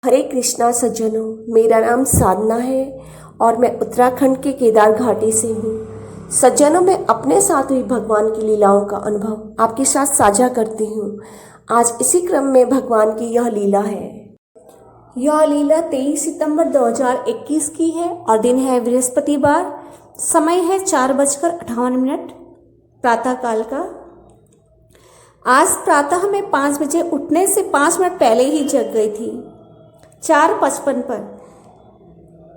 हरे कृष्णा सज्जनों, मेरा नाम साधना है और मैं उत्तराखंड के केदार घाटी से हूँ। सज्जनों, मैं अपने साथ हुई भगवान की लीलाओं का अनुभव आपके साथ साझा करती हूँ। आज इसी क्रम में भगवान की यह लीला है। यह लीला 23 सितंबर 2021 की है और दिन है बृहस्पतिवार। समय है 4:58 प्रातःकाल का। आज प्रातः में 5 बजे उठने से 5 मिनट पहले ही जग गई थी। 4:55 पर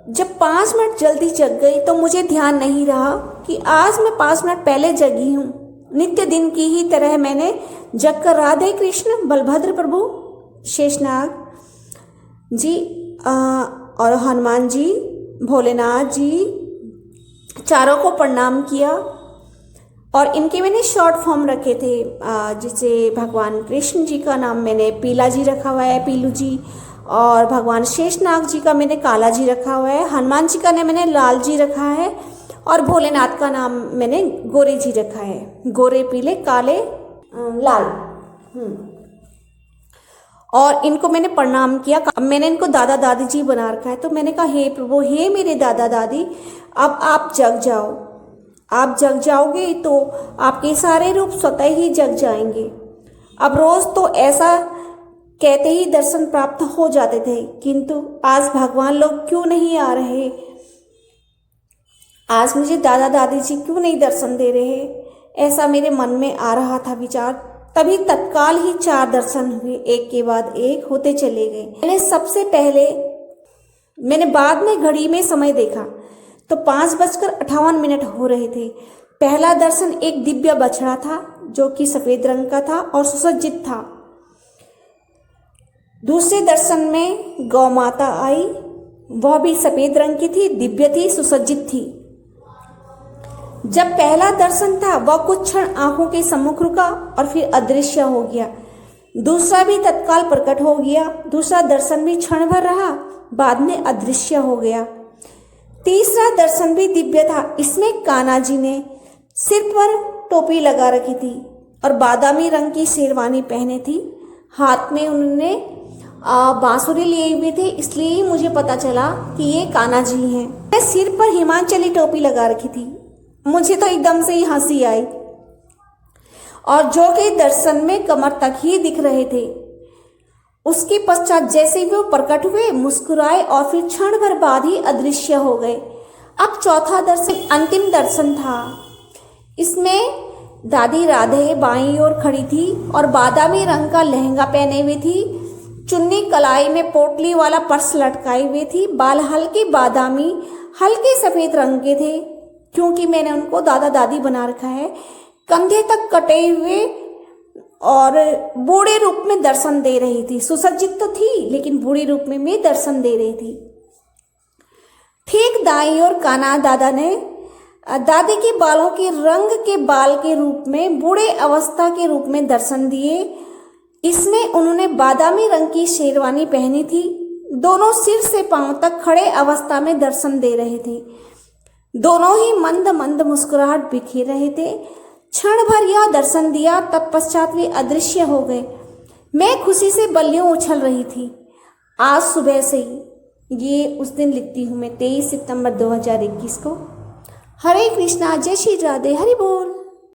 जब 5 मिनट जल्दी जग गई तो मुझे ध्यान नहीं रहा कि आज मैं 5 मिनट पहले जगी हूँ। नित्य दिन की ही तरह मैंने जगकर राधे कृष्ण, बलभद्र प्रभु, शेषनाग जी और हनुमान जी, भोलेनाथ जी, चारों को प्रणाम किया और इनके मैंने शॉर्ट फॉर्म रखे थे। जिसे भगवान कृष्ण जी का नाम मैंने पीला जी रखा हुआ है, पीलू जी, और भगवान शेषनाग जी का मैंने काला जी रखा हुआ है, हनुमान जी का नाम मैंने लाल जी रखा है और भोलेनाथ का नाम मैंने गोरे जी रखा है। गोरे, पीले, काले, लाल। और इनको मैंने प्रणाम किया। मैंने इनको दादा दादी जी बना रखा है। तो मैंने कहा, हे प्रभु, हे मेरे दादा दादी, अब आप जग जाओ। आप जग जाओगे तो आपके सारे रूप स्वतः ही जग जाएंगे। अब रोज तो ऐसा कहते ही दर्शन प्राप्त हो जाते थे, किंतु आज भगवान लोग क्यों नहीं आ रहे? आज मुझे दादा दादी जी क्यों नहीं दर्शन दे रहे? ऐसा मेरे मन में आ रहा था विचार। तभी तत्काल ही 4 दर्शन हुए, एक के बाद एक होते चले गए। मैंने बाद में घड़ी में समय देखा तो 5:58 हो रहे थे। पहला दर्शन एक दिव्य बछड़ा था जो कि सफेद रंग का था और सुसज्जित था। दूसरे दर्शन में गौ माता आई, वह भी सफेद रंग की थी, दिव्य थी, सुसज्जित थी। जब पहला दर्शन था वह कुछ क्षण आंखों के सम्मुख रुका और फिर अदृश्य हो गया। दूसरा भी तत्काल प्रकट हो गया। दूसरा दर्शन भी क्षण भर रहा, बाद में अदृश्य हो गया। तीसरा दर्शन भी दिव्य था। इसमें कान्हा जी ने सिर पर टोपी लगा रखी थी और बादामी रंग की शेरवानी पहने थी। हाथ में उन्होंने बांसुरी लिए हुए थे, इसलिए मुझे पता चला कि ये कान्हा जी हैं। सिर पर हिमाचली टोपी लगा रखी थी। मुझे तो एकदम से ही हंसी आई और जो कि दर्शन में कमर तक ही दिख रहे थे। उसके पश्चात जैसे ही वो प्रकट हुए, मुस्कुराए और फिर क्षण भर बाद ही अदृश्य हो गए। अब चौथा दर्शन अंतिम दर्शन था। इसमें दादी राधे बाईं ओर खड़ी थी और बादामी रंग का लहंगा पहने हुई थी। चुन्नी कलाई में पोटली वाला पर्स लटकाई हुई थी। बाल हल्के बादामी, हल्के सफेद रंग के थे, क्योंकि मैंने उनको दादा दादी बना रखा है। कंधे तक कटे हुए और बूढ़े रूप में दर्शन दे रही थी। सुसज्जित तो थी लेकिन बूढ़े रूप में मैं दर्शन दे रही थी। ठीक दाईं ओर कान्हा दादा ने दादी के बालों के रंग के बाल के रूप में बूढ़े अवस्था के रूप में दर्शन दिए। इसमें उन्होंने बादामी रंग की शेरवानी पहनी थी। दोनों सिर से पांव तक खड़े अवस्था में दर्शन दे रहे थे। दोनों ही मंद मंद मुस्कुराहट बिखेर रहे थे। क्षण भर यह दर्शन दिया, तत्पश्चात वे अदृश्य हो गए। मैं खुशी से बल्लियों उछल रही थी। आज सुबह से ही ये उस दिन लिखती हूँ मैं, 23 सितंबर 2021 को। हरे कृष्णा, जय श्री राधे, हरि बोल।